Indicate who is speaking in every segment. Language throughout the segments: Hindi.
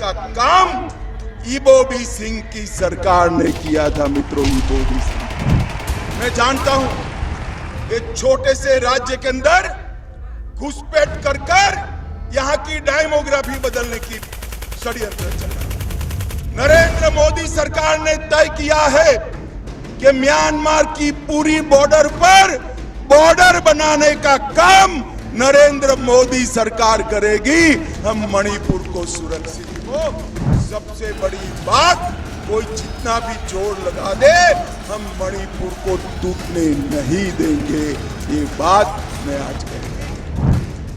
Speaker 1: का काम इबोबी सिंह की सरकार ने किया था। मित्रों, इबोबी सिंह, मैं जानता हूं एक छोटे से राज्य के अंदर घुसपैठ कर यहां की डेमोग्राफी बदलने की षड्यंत्र चला। नरेंद्र मोदी सरकार ने तय किया है कि म्यांमार की पूरी बॉर्डर पर बॉर्डर बनाने का काम नरेंद्र मोदी सरकार करेगी। हम मणिपुर को सुरक्षित हो। सबसे बड़ी बात, कोई जितना भी जोर लगा दे, हम मणिपुर को टूटने नहीं देंगे। ये बात मैं आज कहूंगा।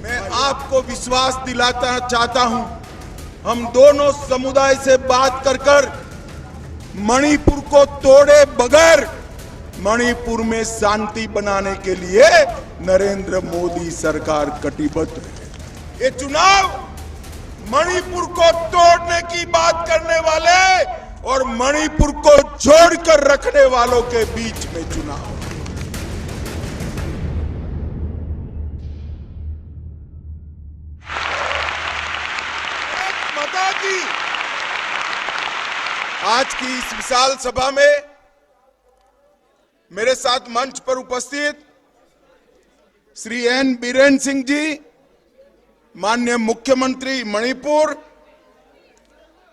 Speaker 1: मैं आपको विश्वास दिलाना चाहता हूं, हम दोनों समुदाय से बात कर मणिपुर को तोड़े बगैर मणिपुर में शांति बनाने के लिए नरेंद्र मोदी सरकार कटिबद्ध है। ये चुनाव मणिपुर को तोड़ने की बात करने वाले और मणिपुर को जोड़कर रखने वालों के बीच में चुनाव। माता की आज की इस विशाल सभा में मेरे साथ मंच पर उपस्थित श्री एन बीरेन सिंह जी, माननीय मुख्यमंत्री मणिपुर,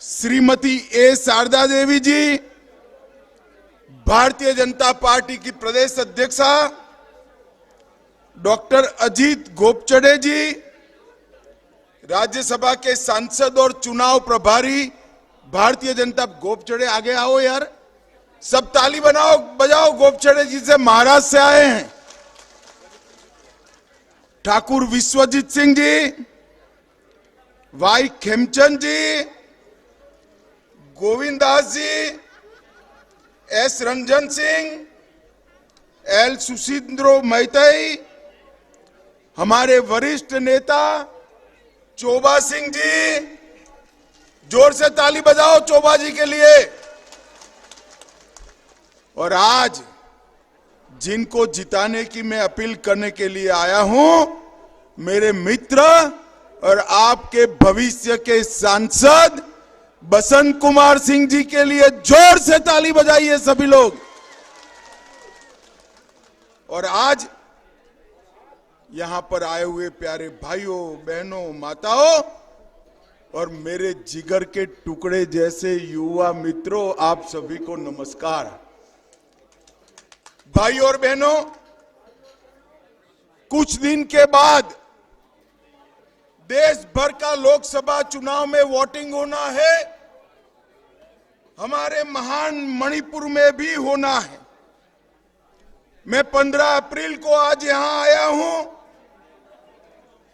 Speaker 1: श्रीमती ए शारदा देवी जी, भारतीय जनता पार्टी की प्रदेश अध्यक्षा डॉक्टर अजीत गोपचड़े जी, राज्यसभा के सांसद और चुनाव प्रभारी भारतीय जनता। गोपचड़े आगे आओ यार, सब ताली बजाओ। गोपचड़े जी से महाराष्ट्र से आए हैं। ठाकुर विश्वजीत सिंह जी, वाई खेमचंद जी, गोविंद दास जी, एस रंजन सिंह, एल सुशींद्रो मैतई, हमारे वरिष्ठ नेता चोबा सिंह जी। जोर से ताली बजाओ चोबा जी के लिए। और आज जिनको जिताने की मैं अपील करने के लिए आया हूं, मेरे मित्र और आपके भविष्य के सांसद बसंत कुमार सिंह जी के लिए जोर से ताली बजाइए सभी लोग। और आज यहां पर आए हुए प्यारे भाइयों, बहनों, माताओं और मेरे जिगर के टुकड़े जैसे युवा मित्रों, आप सभी को नमस्कार। भाइयों और बहनों, कुछ दिन के बाद देश भर का लोकसभा चुनाव में वोटिंग होना है। हमारे महान मणिपुर में भी होना है। मैं 15 अप्रैल को आज यहां आया हूं।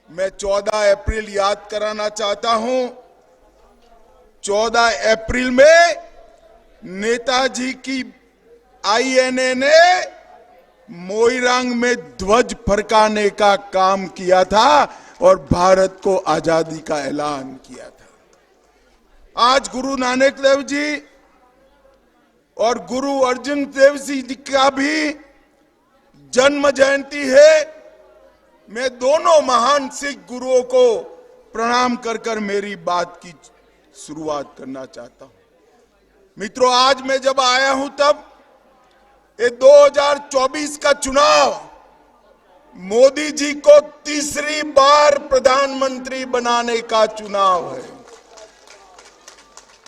Speaker 1: मैं 14 अप्रैल याद कराना चाहता हूं। 14 अप्रैल में नेताजी की आईएनए ने मोइरांग में ध्वज फरकाने का काम किया था और भारत को आजादी का ऐलान किया था। आज गुरु नानक देव जी और गुरु अर्जुन देव जी का भी जन्म जयंती है। मैं दोनों महान सिख गुरुओं को प्रणाम कर मेरी बात की शुरुआत करना चाहता हूं। मित्रों, आज मैं जब आया हूं तब ये 2024 का चुनाव मोदी जी को तीसरी बार प्रधानमंत्री बनाने का चुनाव है।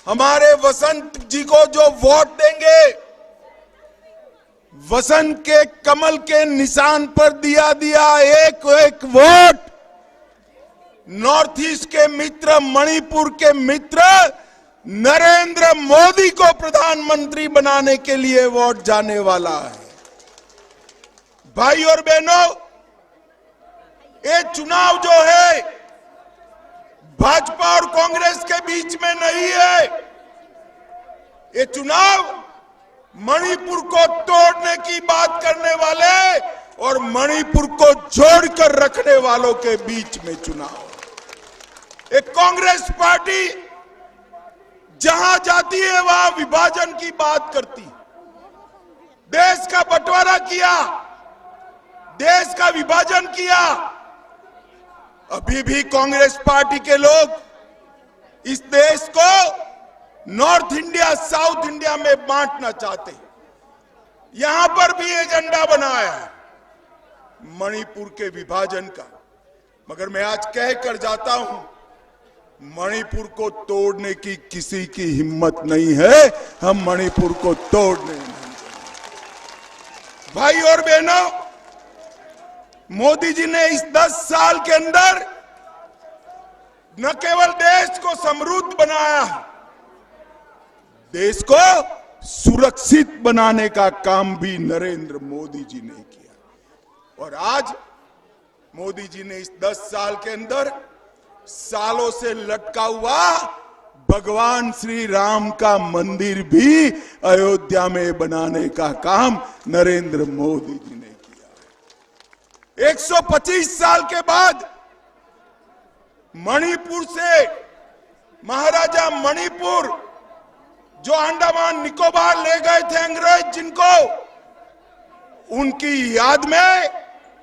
Speaker 1: हमारे वसंत जी को जो वोट देंगे, वसंत के कमल के निशान पर दिया एक एक वोट नॉर्थ ईस्ट के मित्र, मणिपुर के मित्र नरेंद्र मोदी को प्रधानमंत्री बनाने के लिए वोट जाने वाला है। भाई और बहनों, ये चुनाव जो है भाजपा और कांग्रेस के बीच में नहीं है। ये चुनाव मणिपुर को तोड़ने की बात करने वाले और मणिपुर को जोड़कर रखने वालों के बीच में चुनाव। एक कांग्रेस पार्टी जहां जाती है वहां विभाजन की बात करती, देश का बंटवारा किया, देश का विभाजन किया। अभी भी कांग्रेस पार्टी के लोग इस देश को नॉर्थ इंडिया साउथ इंडिया में बांटना चाहते हैं। यहां पर भी एजेंडा बनाया है मणिपुर के विभाजन का, मगर मैं आज कह कर जाता हूं, मणिपुर को तोड़ने की किसी की हिम्मत नहीं है। हम मणिपुर को तोड़ने नहीं देंगे। भाई और बहनों, मोदी जी ने इस 10 साल के अंदर न केवल देश को समृद्ध बनाया, देश को सुरक्षित बनाने का काम भी नरेंद्र मोदी जी ने किया। और आज मोदी जी ने इस 10 साल के अंदर सालों से लटका हुआ भगवान श्री राम का मंदिर भी अयोध्या में बनाने का काम नरेंद्र मोदी जी ने किया। 125 साल के बाद मणिपुर से महाराजा मणिपुर जो अंडमान निकोबार ले गए थे अंग्रेज जिनको, उनकी याद में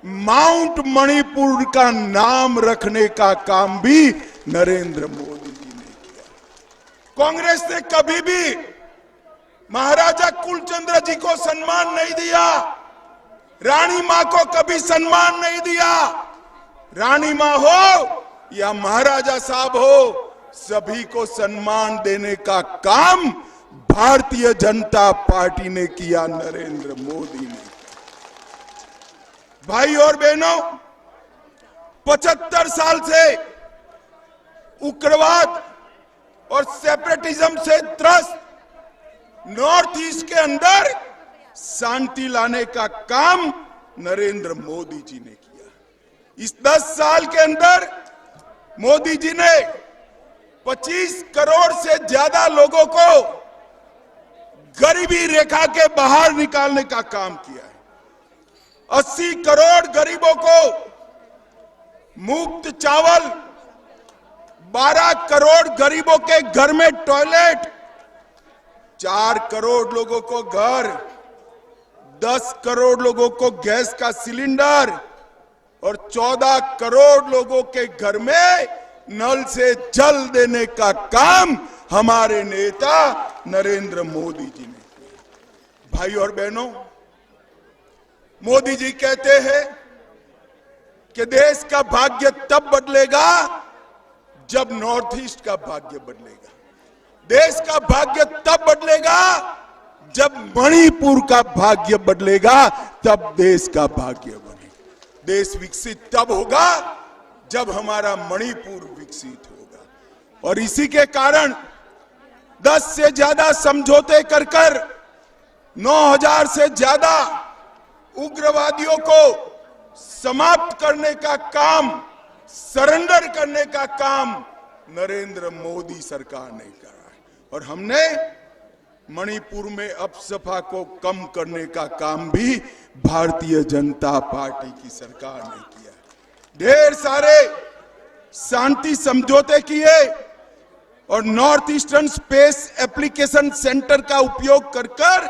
Speaker 1: माउंट मणिपुर का नाम रखने का काम भी नरेंद्र मोदी जी ने किया। कांग्रेस ने कभी भी महाराजा कुलचंद्र जी को सम्मान नहीं दिया, रानी मां को कभी सम्मान नहीं दिया। रानी मां हो या महाराजा साहब हो, सभी को सम्मान देने का काम भारतीय जनता पार्टी ने किया, नरेंद्र मोदी ने। भाई और बहनों, 75 साल से उग्रवाद और सेपरेटिज्म से त्रस्त नॉर्थ ईस्ट के अंदर शांति लाने का काम नरेंद्र मोदी जी ने किया। इस 10 साल के अंदर मोदी जी ने 25 करोड़ से ज्यादा लोगों को गरीबी रेखा के बाहर निकालने का काम किया है। 80 करोड़ गरीबों को मुफ्त चावल, 12 करोड़ गरीबों के घर में टॉयलेट, 4 करोड़ लोगों को घर, 10 करोड़ लोगों को गैस का सिलेंडर और 14 करोड़ लोगों के घर में नल से जल देने का काम हमारे नेता नरेंद्र मोदी जी ने किया। भाई और बहनों, मोदी जी कहते हैं कि देश का भाग्य तब बदलेगा जब नॉर्थ ईस्ट का भाग्य बदलेगा। देश का भाग्य तब बदलेगा जब मणिपुर का भाग्य बदलेगा, तब देश का भाग्य बनेगा। देश विकसित तब होगा जब हमारा मणिपुर विकसित होगा। और इसी के कारण 10 से ज्यादा समझौते कर 9000 से ज्यादा उग्रवादियों को समाप्त करने का काम, सरेंडर करने का काम नरेंद्र मोदी सरकार ने करा है। और हमने मणिपुर में अपसफा को कम करने का काम भी भारतीय जनता पार्टी की सरकार ने किया। ढेर सारे शांति समझौते किए और north eastern space application centre का उपयोग कर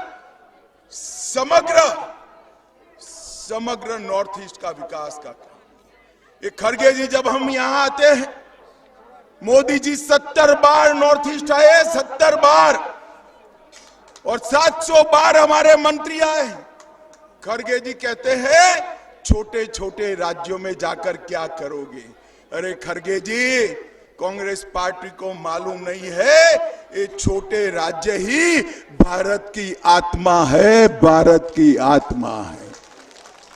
Speaker 1: समग्र नॉर्थ ईस्ट का विकास का काम। ये खड़गे जी जब हम यहां आते हैं, मोदी जी 70 बार नॉर्थ ईस्ट आए, 70 बार, और 700 बार हमारे मंत्री आए। खड़गे जी कहते हैं छोटे छोटे राज्यों में जाकर क्या करोगे? अरे खड़गे जी, कांग्रेस पार्टी को मालूम नहीं है ये छोटे राज्य ही भारत की आत्मा है, भारत की आत्मा है।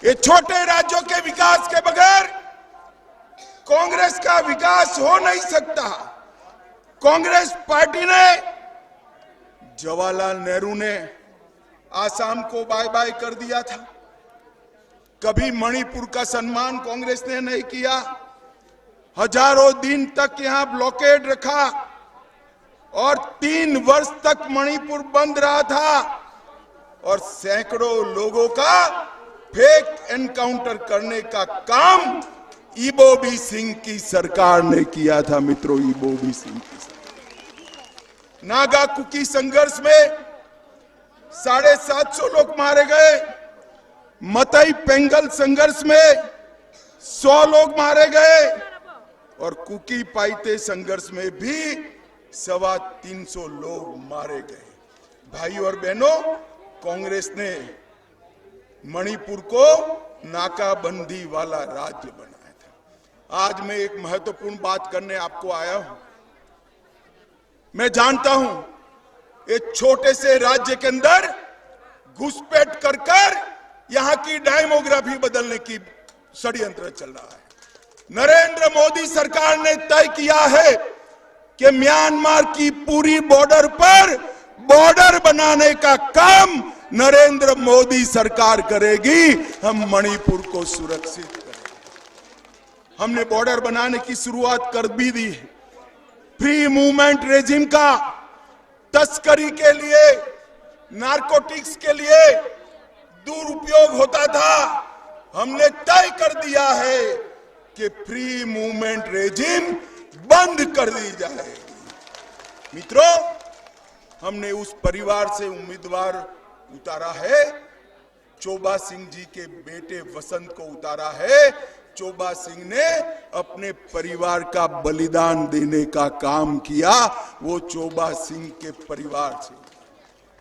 Speaker 1: ये छोटे राज्यों के विकास के बगैर कांग्रेस का विकास हो नहीं सकता। कांग्रेस पार्टी ने, जवाहरलाल नेहरू ने आसाम को बाय बाय कर दिया था, कभी मणिपुर का सम्मान कांग्रेस ने नहीं किया। हजारों दिन तक यहां ब्लॉकेड रखा और 3 वर्ष तक मणिपुर बंद रहा था और सैकड़ों लोगों का फेक एनकाउंटर करने का काम इबोबी सिंह की सरकार ने किया था। मित्रों, इबोबी सिंह की सरकार। नागा कुकी संघर्ष में 750 लोग मारे गए। मतई पेंगल संघर्ष में 100 लोग मारे गए और कुकी पाइते संघर्ष में भी 325 लोग मारे गए। भाई और बहनों, कांग्रेस ने मणिपुर को नाकाबंदी वाला राज्य बनाया था। आज मैं एक महत्वपूर्ण बात करने आपको आया हूं। मैं जानता हूं एक छोटे से राज्य के अंदर घुसपैठ कर यहां की डेमोग्राफी बदलने की षड्यंत्र चल रहा है। नरेंद्र मोदी सरकार ने तय किया है कि म्यांमार की पूरी बॉर्डर पर बॉर्डर बनाने का काम नरेंद्र मोदी सरकार करेगी। हम मणिपुर को सुरक्षित करेंगे। हमने बॉर्डर बनाने की शुरुआत कर भी दी है। फ्री मूवमेंट रेजिम का तस्करी के लिए, नारकोटिक्स के लिए दुरुपयोग होता था। हमने तय कर दिया है कि फ्री मूवमेंट रेजिम बंद कर दी जाएगी। मित्रों, हमने उस परिवार से उम्मीदवार उतारा है, चोबा सिंह जी के बेटे वसंत को उतारा है। चोबा सिंह ने अपने परिवार का बलिदान देने का काम किया। वो चोबा सिंह के परिवार से,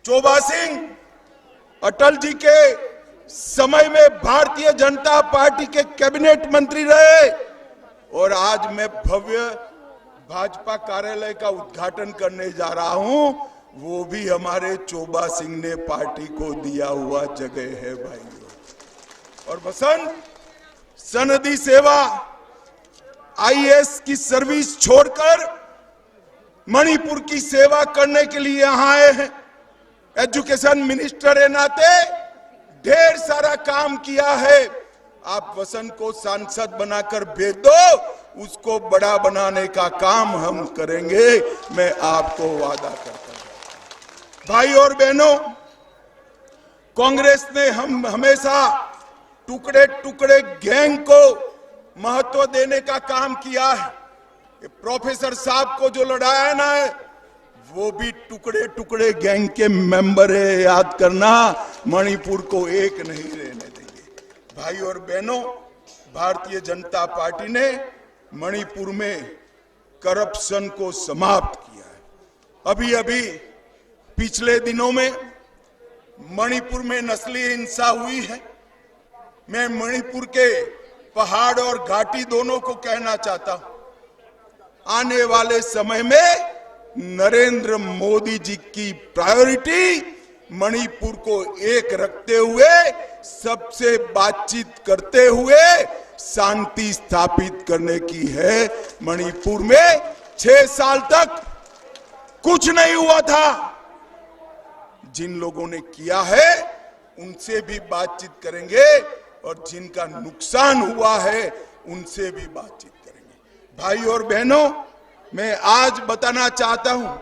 Speaker 1: चोबा सिंह अटल जी के समय में भारतीय जनता पार्टी के कैबिनेट मंत्री रहे और आज मैं भव्य भाजपा कार्यालय का उद्घाटन करने जा रहा हूं। वो भी हमारे चोबा सिंह ने पार्टी को दिया हुआ जगह है भाइयों। और वसंत सनदी सेवा, आईएएस की सर्विस छोड़कर मणिपुर की सेवा करने के लिए यहां आए हैं। एजुकेशन मिनिस्टर के नाते ढेर सारा काम किया है। आप वसंत को सांसद बनाकर भेज दो, उसको बड़ा बनाने का काम हम करेंगे। मैं आपको वादा करता हूं। भाई और बहनों, कांग्रेस ने हम हमेशा टुकड़े टुकड़े गैंग को महत्व देने का काम किया है। प्रोफेसर साहब को जो लड़ाया ना है, वो भी टुकड़े टुकड़े गैंग के मेंबर है। याद करना, मणिपुर को एक नहीं रहने देंगे। भाई और बहनों, भारतीय जनता पार्टी ने मणिपुर में करप्शन को समाप्त किया है। अभी अभी पिछले दिनों में मणिपुर में नस्ली हिंसा हुई है। मैं मणिपुर के पहाड़ और घाटी दोनों को कहना चाहता हूं, आने वाले समय में नरेंद्र मोदी जी की प्रायोरिटी मणिपुर को एक रखते हुए, सबसे बातचीत करते हुए शांति स्थापित करने की है। मणिपुर में 6 साल तक कुछ नहीं हुआ था। जिन लोगों ने किया है उनसे भी बातचीत करेंगे और जिनका नुकसान हुआ है उनसे भी बातचीत करेंगे। भाई और बहनों, मैं आज बताना चाहता हूं,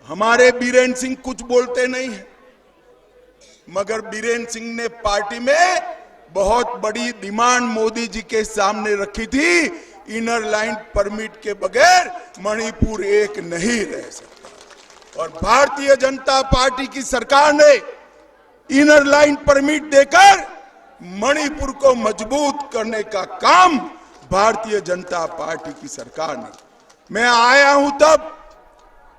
Speaker 1: हमारे बीरेन सिंह कुछ बोलते नहीं है, मगर बीरेन सिंह ने पार्टी में बहुत बड़ी डिमांड मोदी जी के सामने रखी थी। इनर लाइन परमिट के बगैर मणिपुर एक नहीं रह सकता। और भारतीय जनता पार्टी की सरकार ने इनर लाइन परमिट देकर मणिपुर को मजबूत करने का काम भारतीय जनता पार्टी की सरकार ने। मैं आया हूं तब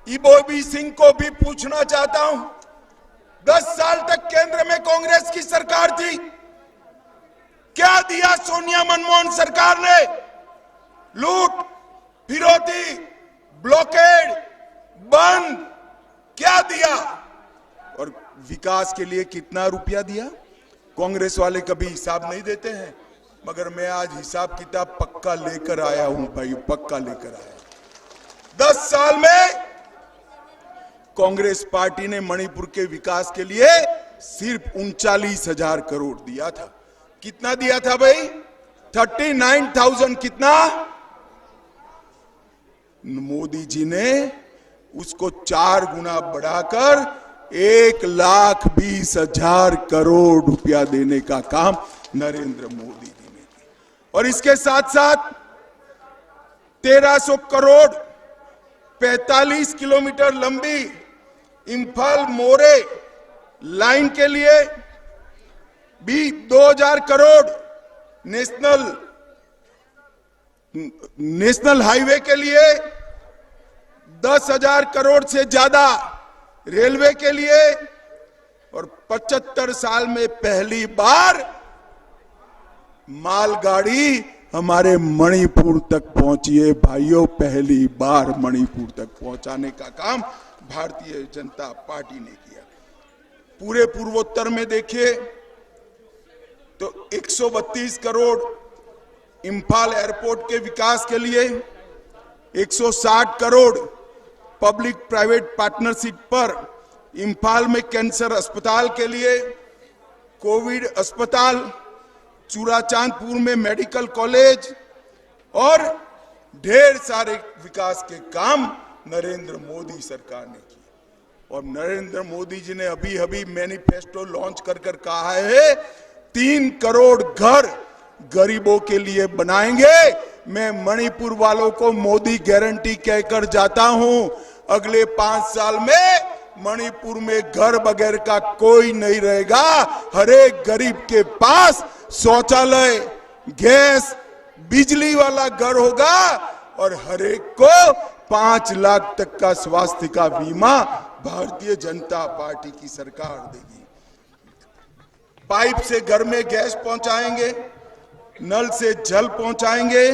Speaker 1: इबोबी सिंह को भी पूछना चाहता हूं, 10 साल तक केंद्र में कांग्रेस की सरकार थी, क्या दिया सोनिया मनमोहन सरकार ने? लूट, फिरौती, ब्लॉकेड, बंद, क्या दिया? और विकास के लिए कितना रुपया दिया? कांग्रेस वाले कभी हिसाब नहीं देते हैं, मगर मैं आज हिसाब किताब पक्का लेकर आया हूं भाई, पक्का लेकर आया। 10 साल में कांग्रेस पार्टी ने मणिपुर के विकास के लिए सिर्फ 39,000 करोड़ दिया था। कितना दिया था भाई? 39,000। कितना? मोदी जी ने उसको 4 गुना बढ़ाकर 1,20,000 करोड़ रुपया देने का काम नरेंद्र मोदी जी ने किया। और इसके साथ साथ 1,300 करोड़ 45 किलोमीटर लंबी इंफाल मोरे लाइन के लिए भी 2,000 करोड़, नेशनल हाईवे के लिए 10,000 करोड़ से ज्यादा रेलवे के लिए और 75 साल में पहली बार मालगाड़ी हमारे मणिपुर तक पहुंची है। भाइयों, पहली बार मणिपुर तक पहुंचाने का काम भारतीय जनता पार्टी ने किया। पूरे पूर्वोत्तर में देखिए तो 132 करोड़ इंफाल एयरपोर्ट के विकास के लिए, 160 करोड़ पब्लिक प्राइवेट पार्टनरशिप पर इंफाल में कैंसर अस्पताल के लिए, कोविड अस्पताल, चूड़ाचांदपुर में मेडिकल कॉलेज और ढेर सारे विकास के काम नरेंद्र मोदी सरकार ने किए। और नरेंद्र मोदी जी ने अभी अभी मैनिफेस्टो लॉन्च कर कहा है 3 करोड़ घर गरीबों के लिए बनाएंगे। मैं मणिपुर वालों को मोदी गारंटी कहकर जाता हूं, अगले 5 साल में मणिपुर में घर वगैरह का कोई नहीं रहेगा। हर एक गरीब के पास शौचालय, गैस, बिजली वाला घर होगा और हर एक को 5 लाख तक का स्वास्थ्य का बीमा भारतीय जनता पार्टी की सरकार देगी। पाइप से घर में गैस पहुंचाएंगे, नल से जल पहुंचाएंगे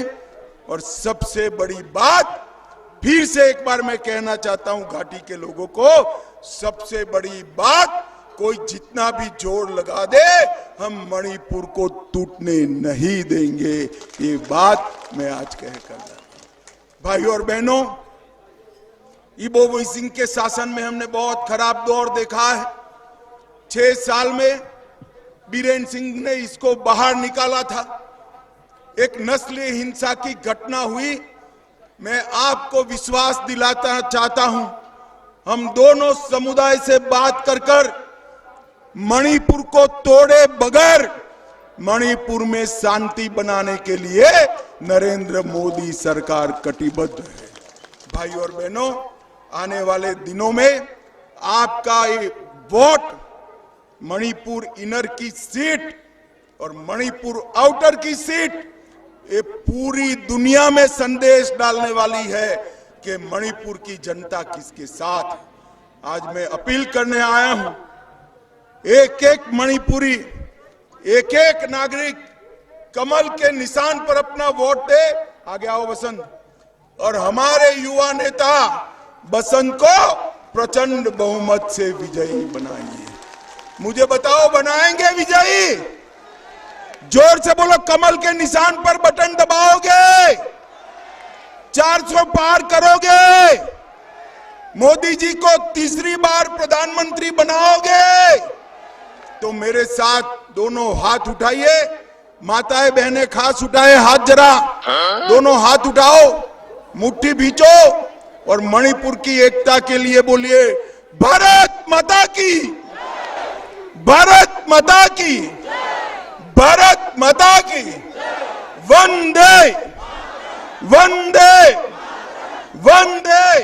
Speaker 1: और सबसे बड़ी बात, फिर से एक बार मैं कहना चाहता हूं घाटी के लोगों को, सबसे बड़ी बात, कोई जितना भी जोर लगा दे हम मणिपुर को टूटने नहीं देंगे। ये बात मैं आज कहकर जाता हूं। भाइयों और बहनों, इबो वी सिंह के शासन में हमने बहुत खराब दौर देखा है। 6 साल में बीरेन सिंह ने इसको बाहर निकाला था। एक नस्लीय हिंसा की घटना हुई। मैं आपको विश्वास दिलाना चाहता हूं, हम दोनों समुदाय से बात कर मणिपुर को तोड़े बगैर मणिपुर में शांति बनाने के लिए नरेंद्र मोदी सरकार कटिबद्ध है। भाइयों और बहनों, आने वाले दिनों में आपका ये वोट मणिपुर इनर की सीट और मणिपुर आउटर की सीट ये पूरी दुनिया में संदेश डालने वाली है कि मणिपुर की जनता किसके साथ है। आज मैं अपील करने आया हूं, एक एक मणिपुरी, एक एक नागरिक कमल के निशान पर अपना वोट दे। आगे आओ बसंत, और हमारे युवा नेता बसंत को प्रचंड बहुमत से विजयी बनाएंगे। मुझे बताओ, बनाएंगे विजयी? जोर से बोलो, कमल के निशान पर बटन दबाओगे? 400 पार करोगे? मोदी जी को तीसरी बार प्रधानमंत्री बनाओगे? तो मेरे साथ दोनों हाथ उठाइए। माताएं बहनें खास उठाए हाथ, जरा दोनों हाथ उठाओ, मुट्ठी भींचो और मणिपुर की एकता के लिए बोलिए भारत माता की, भारत माता की, भारत माता की, वंदे वंदे वंदे।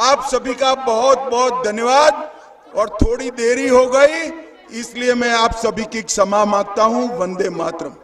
Speaker 1: आप सभी का बहुत बहुत धन्यवाद। और थोड़ी देरी हो गई इसलिए मैं आप सभी की क्षमा मांगता हूं। वंदे मातरम।